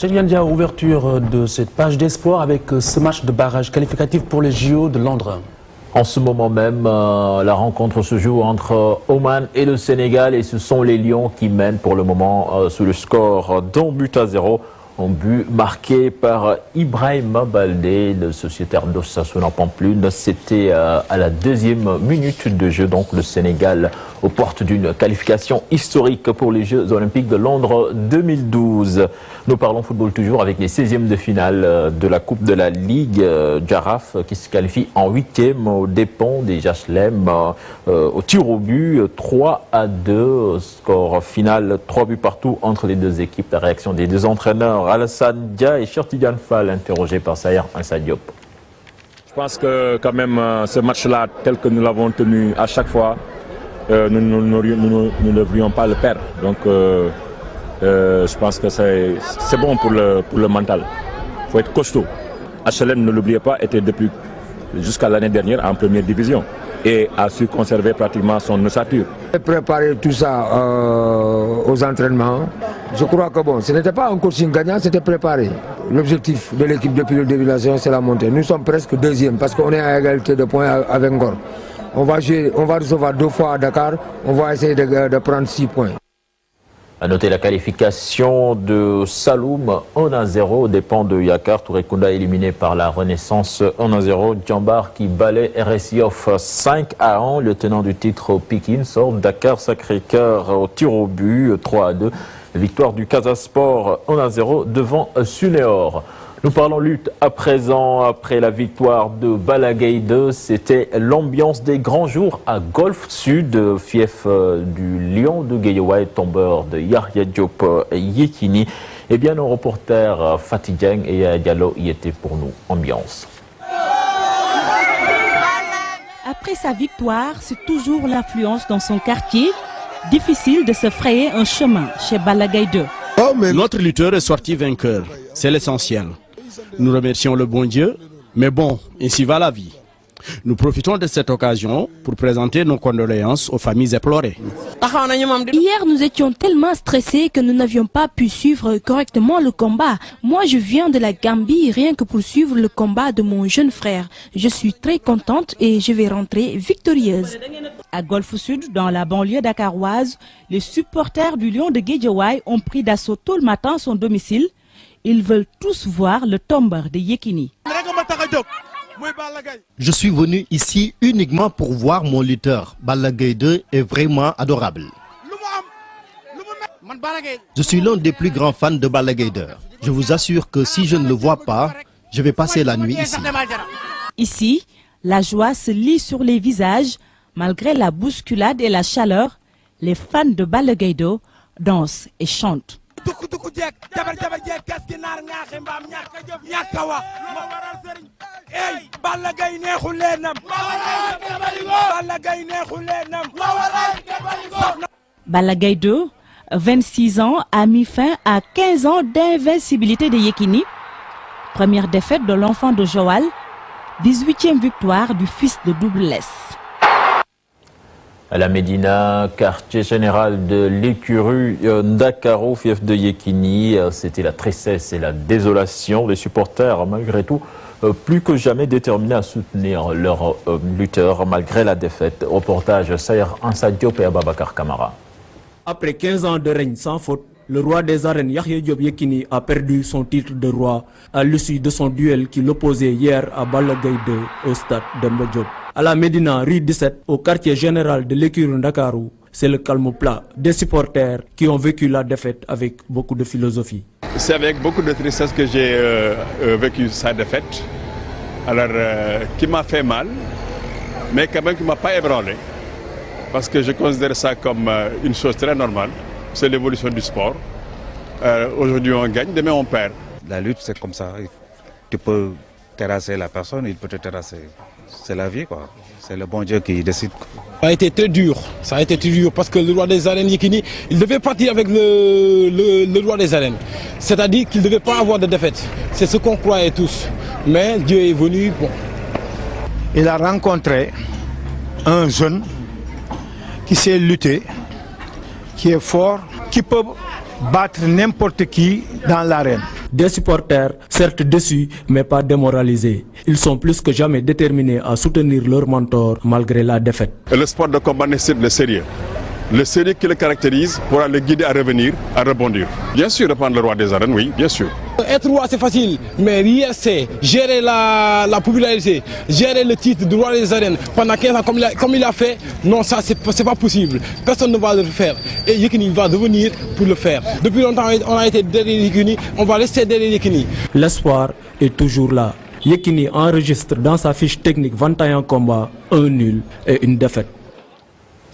Cheikh Yandia, ouverture de cette page d'espoir avec ce match de barrage qualificatif pour les JO de Londres. En ce moment même, la rencontre se joue entre Oman et le Sénégal et ce sont les Lions qui mènent pour le moment sous le score d'1-0. Un but marqué par Ibrahima Baldé, le sociétaire d'Osasuna Pampelune. C'était à la 2e minute de jeu, donc le Sénégal aux portes d'une qualification historique pour les Jeux Olympiques de Londres 2012. Nous parlons football toujours avec les 16e de finale de la Coupe de la Ligue. Jaraf qui se qualifie en 8e aux dépens des Jachlem au tir au but 3-2. Score final 3 buts partout entre les deux équipes. La réaction des deux entraîneurs Alassane Dia et Cheikh Tidiane Fall, interrogés par Sayer Issa Diop. Je pense que quand même ce match-là, tel que nous l'avons tenu à chaque fois, nous ne devrions pas le perdre. Donc je pense que c'est bon pour le mental. Il faut être costaud. HLM, ne l'oubliez pas, était depuis jusqu'à l'année dernière en première division et a su conserver pratiquement son ossature. Préparer tout ça aux entraînements, je crois que bon, ce n'était pas un coaching gagnant, c'était préparé. L'objectif de l'équipe depuis le début de la saison, c'est la montée. Nous sommes presque 2e parce qu'on est à égalité de points avec Ngor. On va recevoir 2 fois à Dakar, on va essayer de prendre 6 points. À noter la qualification de Saloum 1-0 aux dépens de Yakar. Touré Kunda éliminé par la Renaissance 1-0. Djambar qui balaie RSI off 5-1. Le tenant du titre Pikine sort Dakar Sacré-Cœur au tir au but 3-2. Victoire du Casasport 1-0 devant Sunéor. Nous parlons lutte à présent après la victoire de Balaguer 2. C'était l'ambiance des grands jours à Golf Sud, fief du Lion de Guédiawaye, tombeur de Yahya Diop Yekini. Eh bien, nos reporters Fatih Dieng et Yaya Diallo y étaient pour nous. Ambiance. Après sa victoire, c'est toujours l'affluence dans son quartier. Difficile de se frayer un chemin chez Balaguer 2. Notre lutteur est sorti vainqueur, c'est l'essentiel. Nous remercions le bon Dieu, mais bon, ainsi va la vie. Nous profitons de cette occasion pour présenter nos condoléances aux familles éplorées. Hier, nous étions tellement stressés que nous n'avions pas pu suivre correctement le combat. Moi, je viens de la Gambie rien que pour suivre le combat de mon jeune frère. Je suis très contente et je vais rentrer victorieuse. À Golf Sud, dans la banlieue dakaroise, les supporters du Lion de Guédiawaye ont pris d'assaut tôt le matin son domicile. Ils veulent tous voir le tombeur de Yekini. Je suis venu ici uniquement pour voir mon lutteur. Balaguer 2 est vraiment adorable. Je suis l'un des plus grands fans de Balaguer 2. Je vous assure que si je ne le vois pas, je vais passer la nuit ici. Ici, la joie se lit sur les visages. Malgré la bousculade et la chaleur, les fans de Balaguer 2 dansent et chantent. Balaguer 2, 26 ans, a mis fin à 15 ans d'invincibilité de Yekini. Première défaite de l'enfant de Joal, 18e victoire du fils de Double Less. À la Médina, quartier général de l'écurie Ndakaro, fief de Yekini, c'était la tristesse et la désolation des supporters, malgré tout, plus que jamais déterminés à soutenir leurs lutteurs malgré la défaite. Reportage Sayer Issa Diop et Ababakar Kamara. Après 15 ans de règne sans faute, le roi des arènes Yahya Diop Yekini a perdu son titre de roi à l'issue de son duel qui l'opposait hier à Balaguer 2 au stade Demba Diop. À la Médina, rue 17, au quartier général de l'écurie Ndakaro, c'est le calme plat des supporters qui ont vécu la défaite avec beaucoup de philosophie. C'est avec beaucoup de tristesse que j'ai vécu sa défaite, alors qui m'a fait mal, mais quand même qui ne m'a pas ébranlé, parce que je considère ça comme une chose très normale, c'est l'évolution du sport. Aujourd'hui on gagne, demain on perd. La lutte c'est comme ça, tu peux terrasser la personne, il peut te terrasser. C'est la vie quoi, c'est le bon Dieu qui décide. Ça a été très dur, parce que le roi des arènes Yekini, il devait partir avec le roi des arènes. C'est-à-dire qu'il ne devait pas avoir de défaite. C'est ce qu'on croyait tous. Mais Dieu est venu. Bon. Il a rencontré un jeune qui sait lutter, qui est fort, qui peut battre n'importe qui dans l'arène. Des supporters, certes déçus, mais pas démoralisés. Ils sont plus que jamais déterminés à soutenir leur mentor malgré la défaite. Le sport de combat nécessite le sérieux. Le sérieux qui le caractérise pourra le guider à revenir, à rebondir. Bien sûr, reprendre le roi des arènes, oui, bien sûr. Être roi, c'est facile, mais hier, c'est gérer la popularité, gérer le titre de roi des arènes pendant 15 ans comme il a fait. Non, ça, c'est pas possible. Personne ne va le faire. Et Yekini va devenir pour le faire. Depuis longtemps, on a été derrière Yekini, on va rester derrière Yekini. L'espoir est toujours là. Yekini enregistre dans sa fiche technique 21 combats, 1 nul et une défaite.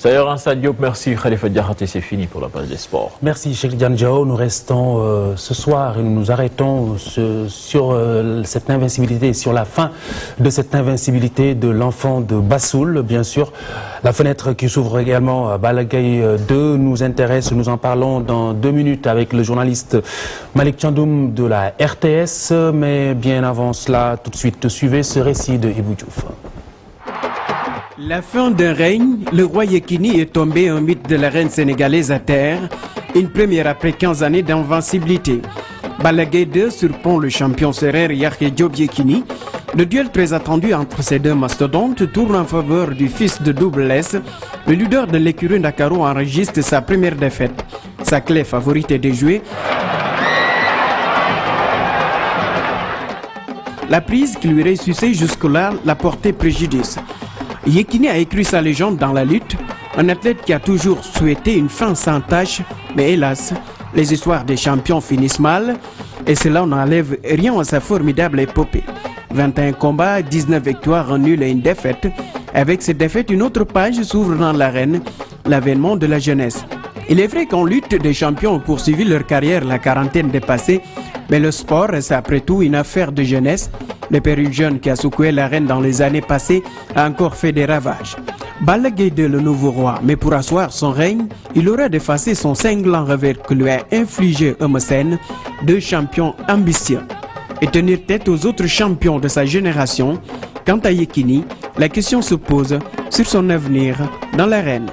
D'ailleurs, Ansad Diop, merci Khalifa Diakhaté, c'est fini pour la page des sports. Merci Cheikh Tidiane Diao. Nous restons ce soir et nous nous arrêtons sur cette invincibilité, sur la fin de cette invincibilité de l'enfant de Bassoul, bien sûr. La fenêtre qui s'ouvre également à Balla Gaye 2 nous intéresse. Nous en parlons dans 2 minutes avec le journaliste Malik Thiandoum de la RTS. Mais bien avant cela, tout de suite, suivez ce récit de Ibou Diouf. La fin d'un règne, le roi Yekini est tombé un mythe de la reine sénégalaise à terre, une première après 15 années d'invincibilité. Balla Gaye 2 surprend le champion sérère Yahya Diop Yekini. Le duel très attendu entre ces deux mastodontes tourne en faveur du fils de Double S. Le leader de l'écurie Ndakaro enregistre sa première défaite. Sa clé favorite est déjouée. La prise qui lui réussissait jusque-là l'a porté préjudice. Yekini a écrit sa légende dans la lutte, un athlète qui a toujours souhaité une fin sans tâche, mais hélas, les histoires des champions finissent mal, et cela n'enlève rien à sa formidable épopée. 21 combats, 19 victoires, un nul et une défaite. Avec cette défaite, une autre page s'ouvre dans l'arène, l'avènement de la jeunesse. Il est vrai qu'en lutte, des champions ont poursuivi leur carrière la quarantaine dépassée, mais le sport, c'est après tout une affaire de jeunesse. Le péril jeune qui a secoué l'arène dans les années passées a encore fait des ravages. Balla Gaye 2, le nouveau roi, mais pour asseoir son règne, il aura d'effacer son cinglant revers que lui a infligé Eumeu Sène, 2 champions ambitieux, et tenir tête aux autres champions de sa génération. Quant à Yekini, la question se pose sur son avenir dans l'arène.